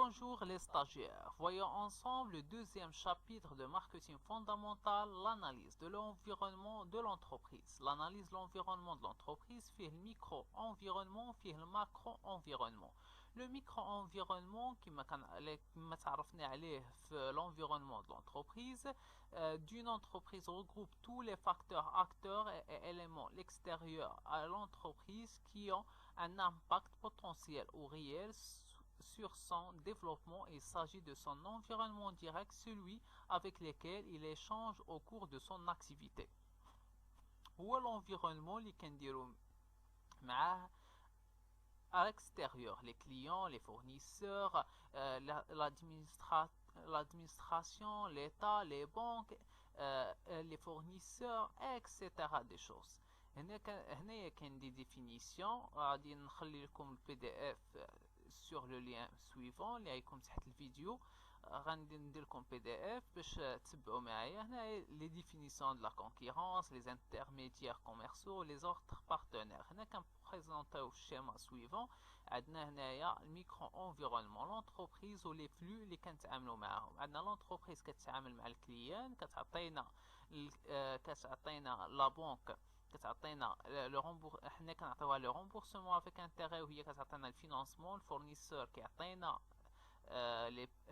Bonjour les stagiaires, voyons ensemble le deuxième chapitre de marketing fondamental, l'analyse de l'environnement de l'entreprise. L'analyse de l'environnement de l'entreprise fait le micro-environnement, fait le macro-environnement. Le micro-environnement qui m'a l'environnement de l'entreprise d'une entreprise regroupe tous les facteurs acteurs et éléments extérieurs à l'entreprise qui ont un impact potentiel ou réel sur son développement. Il s'agit de son environnement direct, celui avec lequel il échange au cours de son activité. هو l'environnement اللي كنديرو معاه à l'extérieur, les clients, les fournisseurs, l'administration, l'État, les banques, les fournisseurs, etc. des choses. هنا كاين دي ديفينيسيون غادي نخلي لكم البي دي اف sur le lien suivant اللي غيكون تحت الفيديو. غندير ندير لكم بي دي اف باش تتبعوا معايا. هنا لي ديفينيسيون de la concurrence, les intermédiaires commerciaux, les autres partenaires. هنا كنبريزونطيو الشيما سويفون. عندنا هنايا الميكرو انفيرونمون، لونتربريز ولي فلو اللي كنتعاملوا معاهم. عندنا لونتربريز كتعامل مع الكليان، كتعطينا لا بونك كتعطينا لو حنا كنعطيوها لو رومبورسمون افيك انتيغي، وهي كتعطينا الفينانسمون. الفورنيسور كيعطينا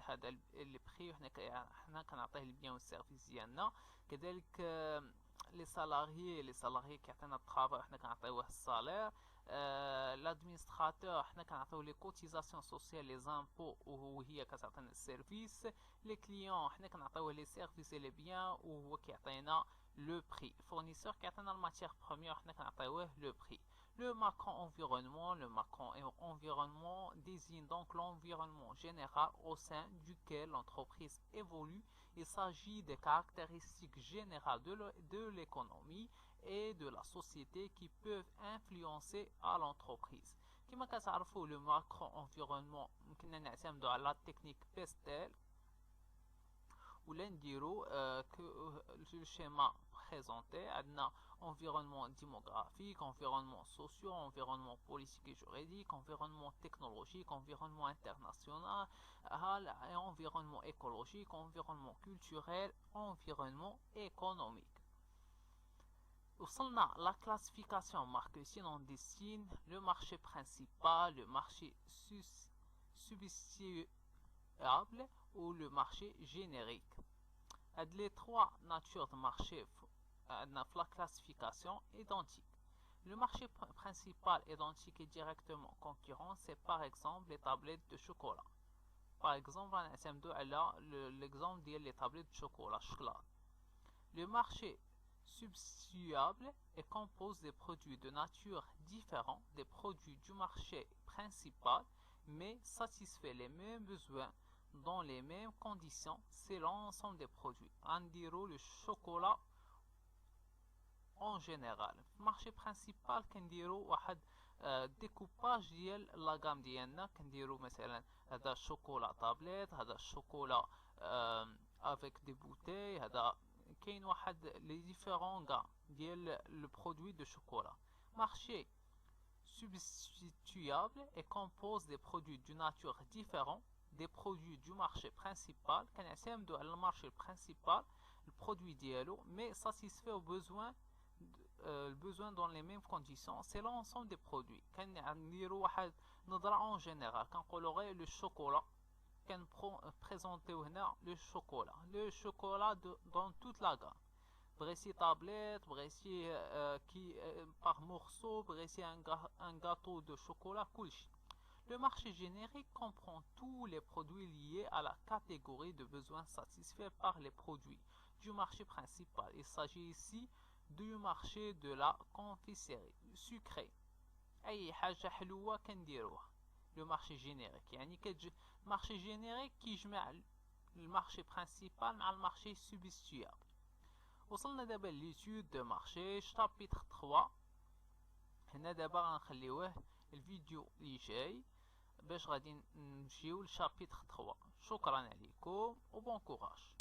هذا لي بري، وحنا كنعطيه البيان والسيرفيس ديالنا. كذلك لي سالاريي كيعطينا الطرافاي وحنا كنعطيوه الصالير. لادمينستراتور حنا كنعطيو لي كوتيزاسيون سوسيال، لي زامبو، وهي كتعطينا السيرفيس. لي كليون حنا كنعطيوه لي سيرفيس لي بيان وهو كيعطينا le prix. Fournisseur qui atteint la matière première, le prix. Le macro-environnement désigne donc l'environnement général au sein duquel l'entreprise évolue. Il s'agit des caractéristiques générales de l'économie et de la société qui peuvent influencer à l'entreprise. كما كتعرفوا le macro-environnement كنا نعتمدوا على la technique PESTEL ولا نديرو le schéma présenté. عندنا environnement démographique, environnement social, environnement politique et juridique, environnement technologique, environnement international, environnement écologique, environnement culturel, environnement économique. وصلنا la classification marketing. On dessine le marché principal, le marché substituable ou le marché générique. Les trois natures de marché la classification identique. Le marché principal identique et directement concurrent, c'est par exemple les tablettes de chocolat. Par exemple, on a l'exemple des tablettes de chocolat. Le marché substituable est composé des produits de nature différente des produits du marché principal, mais satisfait les mêmes besoins dans les mêmes conditions. C'est l'ensemble des produits. عنديرو le chocolat en général. في المارشي برينسيبال كنديرو واحد ديكوباج ديال لا غام ديالنا. كنديرو مثلا هذا شوكولا طابليت، هذا شوكولا افيك دي بوتي، هذا كاين واحد لي ديفيرون غام ديال لو برودوي دو شوكولا. مارشي substituable est composé des produits d'une nature différente des produits du marché principal. كنعتمدوا على المارشي principal le produit ديالو mais satisfait aux besoins dans les mêmes conditions. C'est l'ensemble des produits. كنديروا واحد نظرة en général كنقولوا غير le chocolat. كنبريزونطيو هنا le chocolat dans toute la gamme. بغيتي tablette, بغيتي par morceau, بغيتي un gâteau de chocolat, كلشي. Le marché générique comprend tous les produits liés à la catégorie de besoins satisfaits par les produits du marché principal. Il s'agit ici du marché de la confiserie sucrée. أي حاجة حلوة كنديروها. Le marché générique يعني marché générique كيجمع المارشي principal مع المارشي substituable. وصلنا دابا ليتود دو مارشي شابيتر 3. هنا دابا غنخليوه الفيديو اللي جاي باش غادي نمشيو لشابيتر 3. شكرا عليكم وبون كوراج.